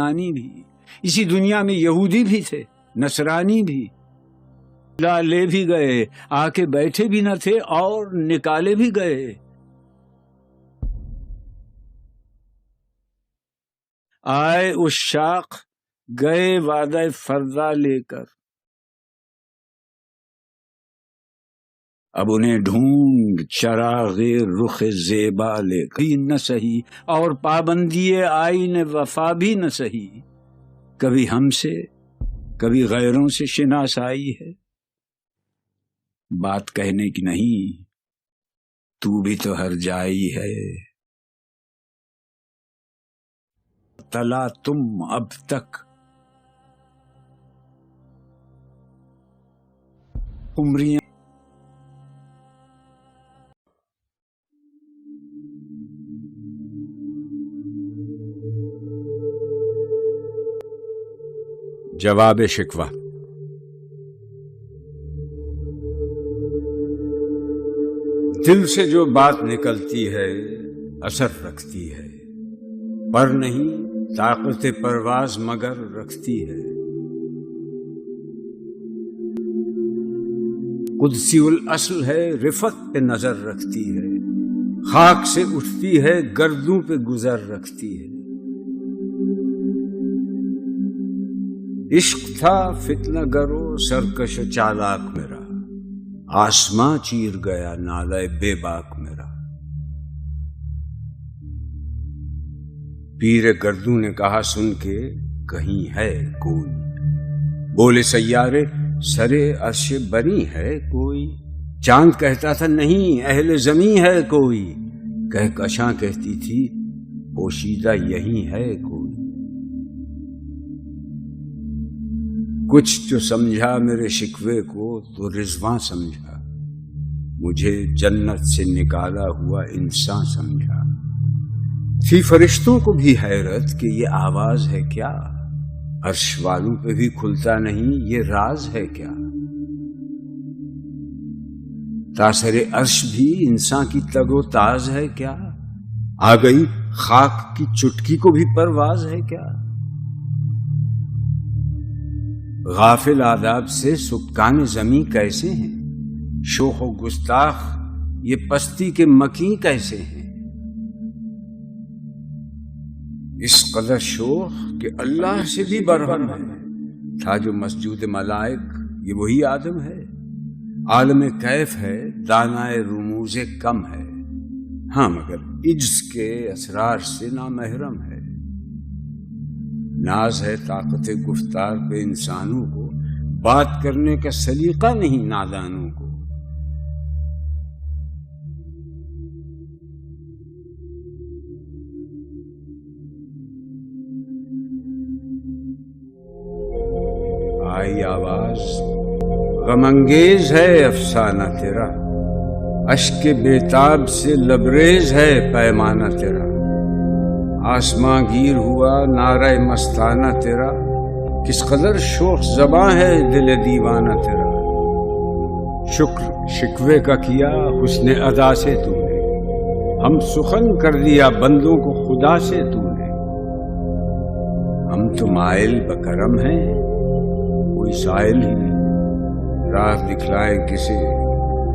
نانی بھی، اسی دنیا میں یہودی بھی تھے، نصرانی بھی، لے بھی گئے، آ کے بیٹھے بھی نہ تھے اور نکالے بھی گئے۔ آئے اس شاخ، گئے وعدہ فردا لے کر، اب انہیں ڈھونڈ چراغ رخ زیبا لے کر نہ سہی، اور پابندی آئین وفا بھی نہ سہی۔ کبھی ہم سے کبھی غیروں سے شناسائی ہے، بات کہنے کی نہیں، تو بھی تو ہر جائی ہے۔ تلا تم اب تک عمریاں جواب شکوہ۔ دل سے جو بات نکلتی ہے اثر رکھتی ہے، پر نہیں طاقت پرواز مگر رکھتی ہے۔ قدسی الاصل ہے، رفت پہ نظر رکھتی ہے، خاک سے اٹھتی ہے، گردوں پہ گزر رکھتی ہے۔ عشق تھا فتنہ گرو سرکش چالاک میرا، آسماں چیر گیا نالے بے باک میرا۔ پیر گردوں نے کہا سن کے، کہیں ہے کوئی؟ بولے سیارے سرے عرش بری ہے کوئی؟ چاند کہتا تھا نہیں اہل زمیں ہے کوئی، کہکشاں کہتی تھی پوشیدہ یہی ہے کوئی۔ کچھ جو سمجھا میرے شکوے کو تو رضواں سمجھا، مجھے جنت سے نکالا ہوا انسان سمجھا۔ تھی فرشتوں کو بھی حیرت کہ یہ آواز ہے کیا، عرش والوں پہ بھی کھلتا نہیں یہ راز ہے کیا۔ تاثر عرش بھی انسان کی تگ و تاز ہے کیا، آ گئی خاک کی چٹکی کو بھی پرواز ہے کیا۔ غافل آداب سے سکان زمیں کیسے ہیں، شوخ و گستاخ یہ پستی کے مکیں کیسے ہیں۔ اس قدر شوخ کہ اللہ سے بھی برہم ہے، تھا جو مسجود ملائک یہ وہی آدم ہے۔ عالم کیف ہے دانائے رموز کم ہے، ہاں مگر عجز کے اسرار سے نامحرم ہے۔ ناز ہے طاقت گفتار پہ انسانوں کو، بات کرنے کا سلیقہ نہیں نادانوں کو۔ آئی آواز غم انگیز ہے افسانہ تیرا، اشک بیتاب سے لبریز ہے پیمانہ تیرا۔ آسماں گیر ہوا نعرہ مستانہ تیرا، کس قدر شوخ زباں ہے دل دیوانہ تیرا۔ شکر شکوے کا کیا حسن ادا سے تو نے، ہم سخن کر دیا بندوں کو خدا سے تو نے۔ ہم تو مائل بکرم ہیں کوئی سائل ہی نہیں، راہ دکھلائے کسے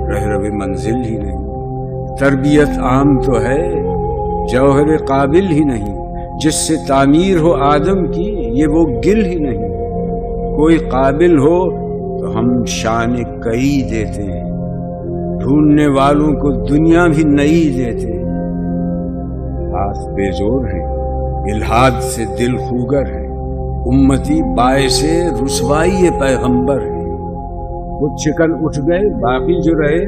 رہرو منزل ہی نہیں۔ تربیت عام تو ہے جوہر قابل ہی نہیں، جس سے تعمیر ہو آدم کی یہ وہ گل ہی نہیں۔ کوئی قابل ہو تو ہم شان کئی دیتے ہیں، ڈھونڈنے والوں کو دنیا بھی نئی دیتے ہیں۔ ہاتھ بے زور ہیں الحاد سے دل خوگر ہے، امتی باعث رسوائی پیغمبر ہے۔ بت شکن اٹھ گئے باقی جو رہے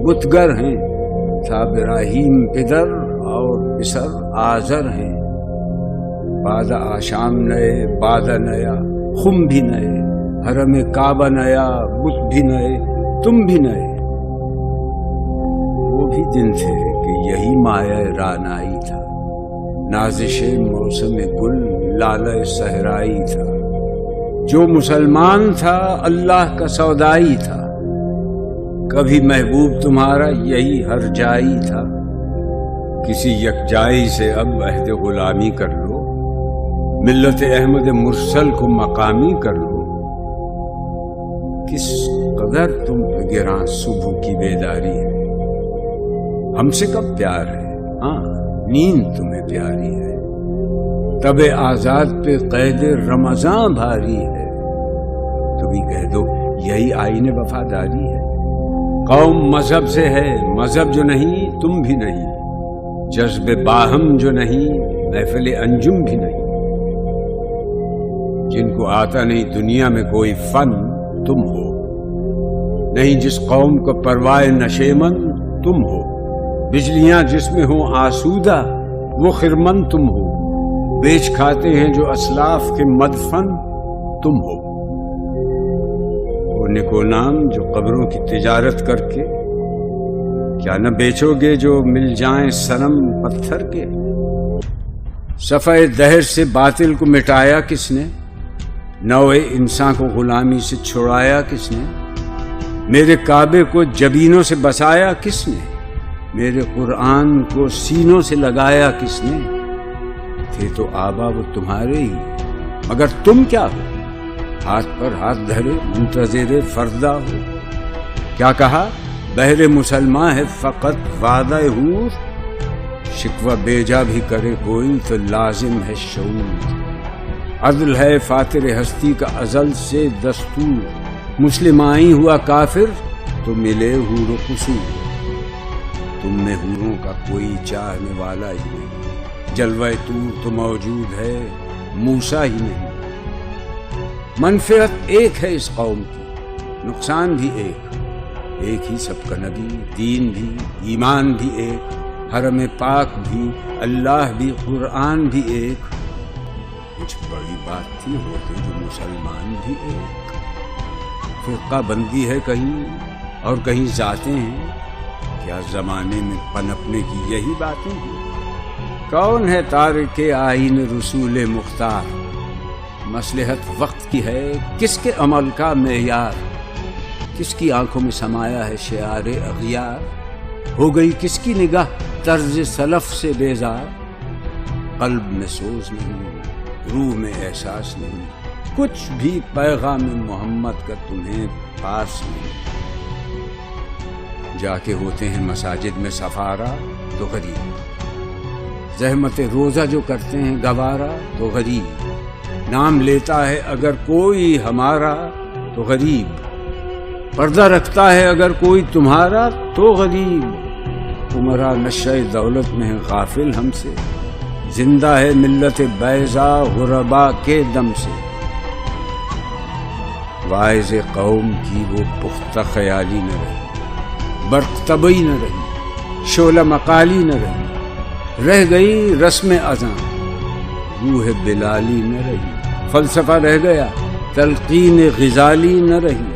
بتگر ہیں، تھا ابراہیم پدر اور پسر آزر ہیں۔ بعد آشام نئے بعد نیا خم بھی نئے، حرم کعبہ نیا بت بھی نئے تم بھی نئے۔ وہ بھی دن تھے کہ یہی مایہ رانائی تھا، نازش موسم گل لالہ صحرائی تھا۔ جو مسلمان تھا اللہ کا سودائی تھا، کبھی محبوب تمہارا یہی ہر جائی تھا۔ کسی یکجائی سے اب عہد غلامی کر لو، ملت احمد مرسل کو مقامی کر لو، کس قدر تم پہ گراں صبح کی بیداری ہے۔ ہم سے کب پیار ہے، ہاں نیند تمہیں پیاری ہے، تب آزاد پہ قید رمضان بھاری ہے۔ تم ہی کہہ دو یہی آئین وفاداری ہے۔ قوم مذہب سے ہے، مذہب جو نہیں تم بھی نہیں، جذب باہم جو نہیں محفل انجم بھی نہیں۔ جن کو آتا نہیں دنیا میں کوئی فن تم ہو، نہیں جس قوم کو پروائے نشیمن تم ہو، بجلیاں جس میں ہوں آسودہ وہ خرمن تم ہو، بیچ کھاتے ہیں جو اسلاف کے مدفن تم ہو۔ وہ نکو نام جو قبروں کی تجارت کر کے، کیا نہ بیچو گے جو مل جائیں صنم پتھر کے؟ صفحہ دہر سے باطل کو مٹایا کس نے، نوع انسان کو غلامی سے چھڑایا کس نے؟ میرے کعبے کو جبینوں سے بسایا کس نے؟ میرے قرآن کو سینوں سے لگایا کس نے؟ تھے تو آبا وہ تمہارے ہی، مگر تم کیا ہو؟ ہاتھ پر ہاتھ دھرے منتظر فردا ہو۔ کیا کہا؟ بہر مسلمان ہے فقط وعدہ حور، شکوہ بیجا بھی کرے کوئی تو لازم ہے شعور۔ عدل ہے فاتر ہستی کا ازل سے دستور، مسلم آئی ہوا کافر تو ملے حور و قصور۔ تم میں حوروں کا کوئی چاہنے والا ہی نہیں، جلوہ طور تو موجود ہے موسیٰ ہی نہیں۔ منفعت ایک ہے اس قوم کی، نقصان بھی ایک ہی سب کا نبی، دین بھی، ایمان بھی ایک، حرم پاک بھی، اللہ بھی، قرآن بھی ایک۔ کچھ بڑی بات تھی ہوتے جو مسلمان بھی ایک۔ فرقہ بندی ہے کہیں اور کہیں ذاتیں ہیں، کیا زمانے میں پنپنے کی یہی باتیں ہیں؟ کون ہے تارک آئین رسول مختار؟ مصلحت وقت کی ہے کس کے عمل کا معیار؟ کس کی آنکھوں میں سمایا ہے شعار اغیار؟ ہو گئی کس کی نگاہ طرز سلف سے بیزار؟ قلب میں سوز نہیں، روح میں احساس نہیں، کچھ بھی پیغام محمد کا تمہیں پاس نہیں۔ جا کے ہوتے ہیں مساجد میں سفارا تو غریب، زحمت روزہ جو کرتے ہیں گوارا تو غریب، نام لیتا ہے اگر کوئی ہمارا تو غریب، پردہ رکھتا ہے اگر کوئی تمہارا تو غریب۔ عمرہ نشہ دولت میں ہے غافل ہم سے، زندہ ہے ملت بیضا غربا کے دم سے۔ واعظ قوم کی وہ پختہ خیالی نہ رہی، برق طبعی نہ رہی، شعلہ مقالی نہ رہی، رہ گئی رسم اذاں، روح بلالی نہ رہی، فلسفہ رہ گیا تلقین غزالی نہ رہی۔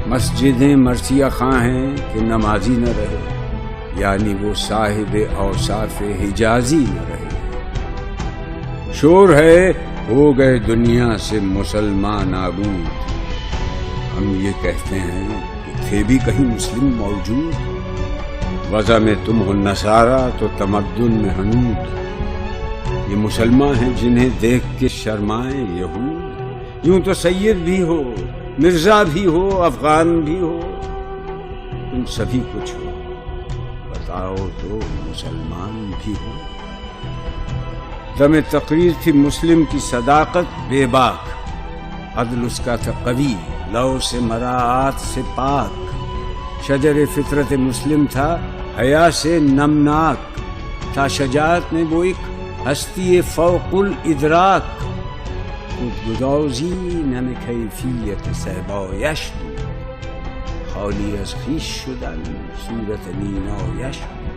مسجدیں مرثیہ خاں ہیں کہ نمازی نہ رہے، یعنی وہ صاحب اوصاف حجازی نہ رہے۔ شور ہے ہو گئے دنیا سے مسلمان نابود، ہم یہ کہتے ہیں کہ تھے بھی کہیں مسلم موجود، وضع میں تم ہو نصارہ تو تمدن میں حنود۔ یہ مسلمان ہیں جنہیں دیکھ کے شرمائیں یہود، یوں تو سید بھی ہو، مرزا بھی ہو، افغان بھی ہو، تم سبھی کچھ ہو، بتاؤ تو مسلمان بھی ہو۔ دم تقریر تھی مسلم کی صداقت بے باک، عدل اس کا تھا قوی، لو سے مراعات سے پاک، شجر فطرت مسلم تھا حیا سے نمناک، تھا شجاعت میں وہ ایک ہستی فوق الادراک، خودگدازی نم کیفیت صحبایش بود، خالی از خویش شدن صورت مینایش بود۔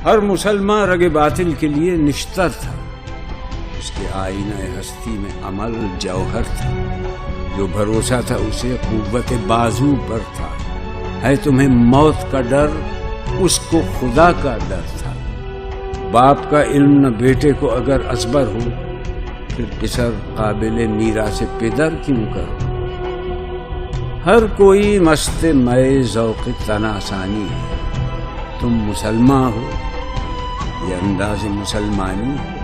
ہر مسلمان رگ باطل کے لیے نشتر تھا، اس کے آئینہ ہستی میں عمل جوہر تھا، جو بھروسہ تھا اسے قوت بازو پر تھا، ہے تمہیں موت کا ڈر اس کو خدا کا ڈر تھا۔ باپ کا علم نہ بیٹے کو اگر ازبر ہو، پھر پسر قابل میراث پدر کیوں کرو؟ ہر کوئی مست مئے ذوق تناسانی ہے، تم مسلمان ہو یہ انداز مسلمانی ہے؟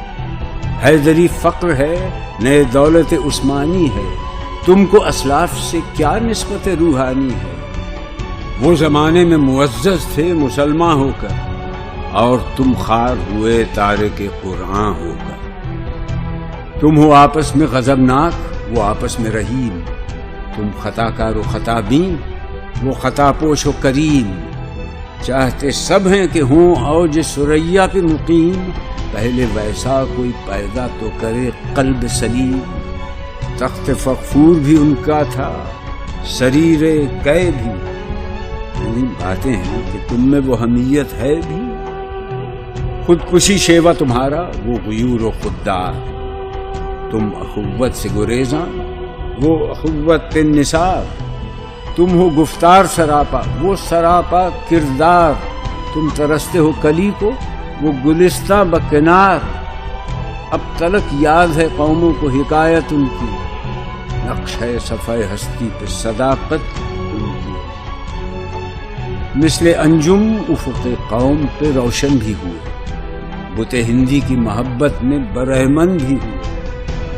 حیدری فقر ہے، نئے دولت عثمانی ہے، تم کو اسلاف سے کیا نسبت روحانی ہے؟ وہ زمانے میں معزز تھے مسلمان ہو کر، اور تم خار ہوئے تارک قرآن ہو کر۔ تم ہو آپس میں غضبناک، وہ آپس میں رحیم، تم خطا کار و خطا بین، وہ خطا پوش و کریم۔ چاہتے سب ہیں کہ ہوں اوج ثریا پہ مقیم، پہلے ویسا کوئی پیدا تو کرے قلب سلیم۔ تخت فغفور بھی ان کا تھا، سریر قے بھی، یہی باتیں ہیں کہ تم میں وہ حمیت ہے بھی۔ خودکشی شیوا تمہارا، وہ غیور و خوددار، تم اخوت سے گریزاں، وہ اخوت پہ نثار۔ تم ہو گفتار سراپا، وہ سراپا کردار، تم ترستے ہو کلی کو، وہ گلستہ بکنار۔ اب تلک یاد ہے قوموں کو حکایت ان کی، نقش ہے صفحہ ہستی پہ صداقت ان کی۔ مثل انجم افق قوم پہ روشن بھی ہوئے، بت ہندی کی محبت میں برہمن بھی ہوئے،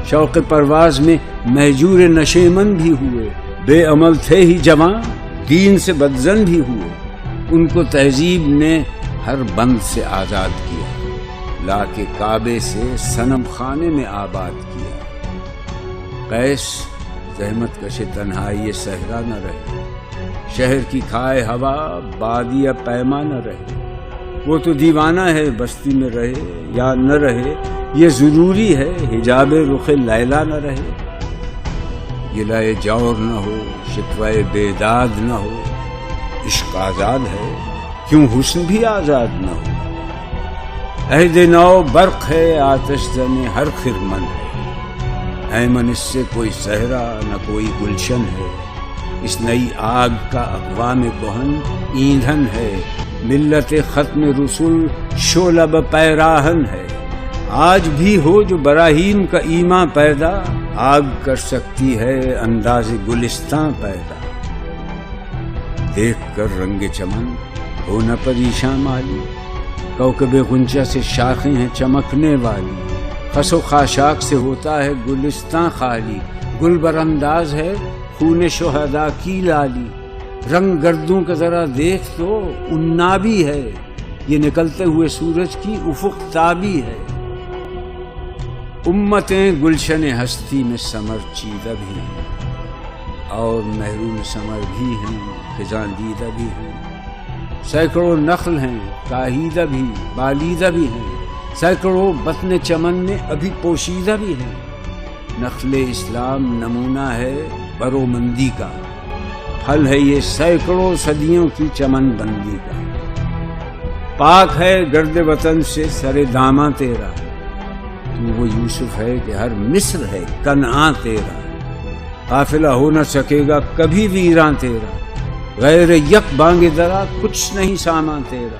شوق پرواز میں مہجور نشیمن بھی ہوئے۔ بے عمل تھے ہی جوان، دین سے بدزن بھی ہوئے، ان کو تہذیب نے ہر بند سے آزاد کیا، لا کے کعبے سے صنم خانے میں آباد کیا۔ قیس زحمت کش تنہائی صحرا نہ رہے، شہر کی کھائے ہوا بادیہ پیما نہ رہے۔ وہ تو دیوانہ ہے بستی میں رہے یا نہ رہے، یہ ضروری ہے حجاب رخ لیلا نہ رہے۔ گلائے جور نہ ہو، شکوائے بیداد نہ ہو، عشق آزاد ہے کیوں حسن بھی آزاد نہ ہو۔ عہد نو برق ہے آتش زن ہر خرمن ہے، ایمن اس سے کوئی صحرا نہ کوئی گلشن ہے۔ اس نئی آگ کا اقوام کہن ایندھن ہے، ملت ختم رسول شعلہ پیراہن ہے۔ آج بھی ہو جو براہیم کا ایمان پیدا، آگ کر سکتی ہے انداز گلستان پیدا۔ دیکھ کر رنگ چمن ہو نہ پریشاں مالی، کوکب غنچہ سے شاخیں ہیں چمکنے والی۔ خس و خاشاک سے ہوتا ہے گلستان خالی، گل برانداز ہے خون شہداء کی لالی۔ رنگ گردوں کا ذرا دیکھ تو انابی ہے، یہ نکلتے ہوئے سورج کی افق تابی ہے۔ امتیں گلشن ہستی میں سمر چیدہ بھی ہیں، اور محروم سمر بھی ہیں خزاں دیدہ بھی ہیں۔ سینکڑوں نخل ہیں کاہیدہ بھی بالیدہ بھی ہیں، سینکڑوں بطن چمن میں ابھی پوشیدہ بھی ہیں۔ نخل اسلام نمونہ ہے برومندی کا، پھل ہے یہ سینکڑوں صدیوں کی چمن بندی کا۔ پاک ہے گرد وطن سے سر داماں تیرا، تو وہ یوسف ہے کہ ہر مصر ہے کنعان تیرا۔ قافلہ ہو نہ سکے گا کبھی ویراں تیرا، غیر یک بانگ درا کچھ نہیں سامان تیرا۔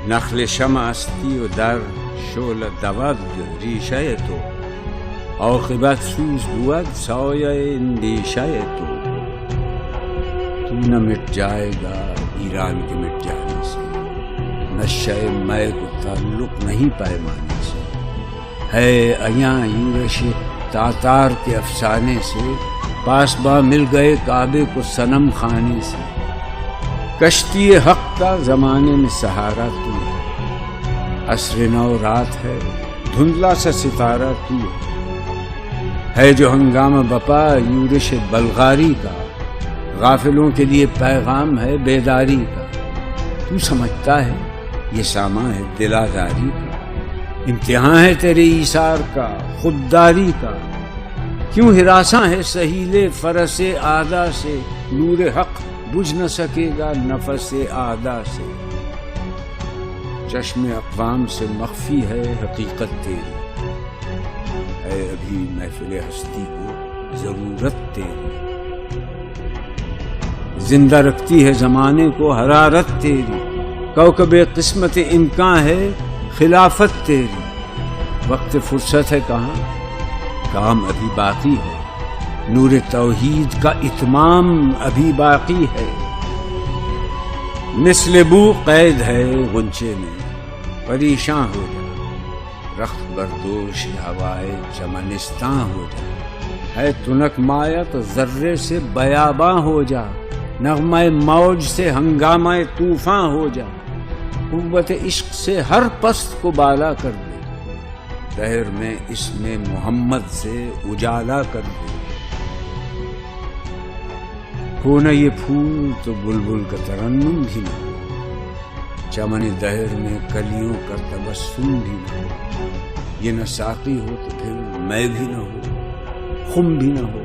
نخل شمع استی و در شعلہ دود ریشہ تو، عاقبت سوز بود سایہ اندیشہ تو۔ تو نہ مٹ جائے گا ایران کے مٹ جانے سے، نشہ مے کو تعلق نہیں پیمانے سے۔ ہے ایاں یورش تاتار کے افسانے سے، پاسباں مل گئے کعبے کو صنم خانے سے۔ کشتی حق کا زمانے میں سہارا تو ہے، عصر نو رات ہے دھندلا سا ستارہ تو ہے جو ہنگامہ بپا یورش بلغاری کا، غافلوں کے لیے پیغام ہے بیداری کا۔ تو سمجھتا ہے یہ سامان ہے دل آزاری کا، امتحان ہے تیرے ایثار کا خودداری کا۔ کیوں ہراساں ہے سہیلے فرس آدھا سے، نور حق بجھ نہ سکے گا نفس آدھا سے۔ چشم اقوام سے مخفی ہے حقیقت تیری، ہے ابھی محفل ہستی کو ضرورت تیری۔ زندہ رکھتی ہے زمانے کو حرارت تیری، کوکب قسمت امکان ہے خلافت تیری۔ وقت فرصت ہے کہاں، کام ابھی باقی ہے، نور توحید کا اتمام ابھی باقی ہے۔ مثل بو قید ہے غنچے میں، پریشاں ہو جا، رخت بردوش ہوائے چمنستاں ہو جا، ہے تنک مایا تو ذرے سے بیاباں ہو جا، نغمہ موج سے ہنگامہ طوفاں ہو جا، قوت عشق سے ہر پست کو بالا کر دے، دہر میں اسم محمد سے اجالا کر دے، ہو نہ یہ پھول تو بلبل کا ترنم بھی نہ ہو، چمن دہر میں کلیوں کا تبسم بھی نہ ہو، یہ نہ ساقی ہو تو پھر میں بھی نہ ہو، خم بھی نہ ہو،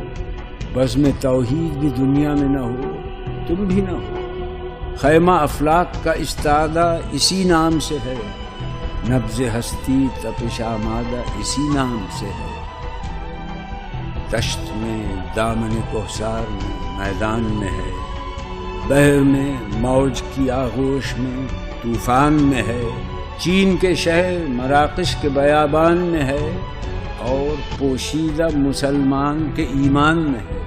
بزم توحید بھی دنیا میں نہ ہو، تم بھی نہ ہو، خیمہ افلاک کا استادہ اسی نام سے ہے، نبض ہستی تپش آمادہ اسی نام سے ہے، دشت میں دامن کوہسار میں میدان میں ہے، بحر میں موج کی آغوش میں طوفان میں ہے، چین کے شہر مراکش کے بیابان میں ہے، اور پوشیدہ مسلمان کے ایمان میں ہے،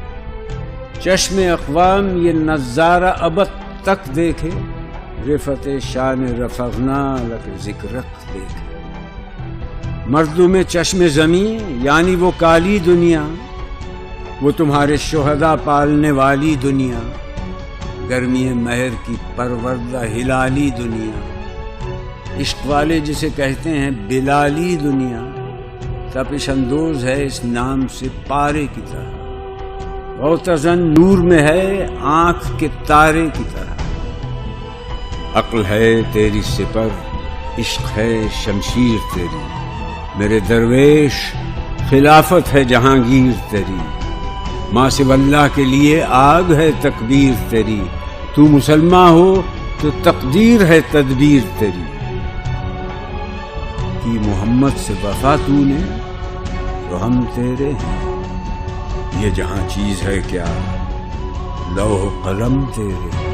چشم اقوام یہ نظارہ ابد تک دیکھے، رفت شان رفعنا لک ذکرک دیکھے، مردوں میں چشم زمین یعنی وہ کالی دنیا، وہ تمہارے شہداء پالنے والی دنیا، گرمی مہر کی پروردہ ہلالی دنیا، عشق والے جسے کہتے ہیں بلالی دنیا، تپش اندوز ہے اس نام سے پارے کی طرح، غوطہ نور میں ہے آنکھ کے تارے کی طرح، عقل ہے تیری سپر، عشق ہے شمشیر تیری، میرے درویش خلافت ہے جہانگیر تیری، ماں سوی اللہ کے لیے آگ ہے تکبیر تیری، تو مسلمان ہو تو تقدیر ہے تدبیر تیری، کی محمد سے وفا تو نے تو ہم تیرے ہیں، یہ جہاں چیز ہے کیا لوح قلم تیرے۔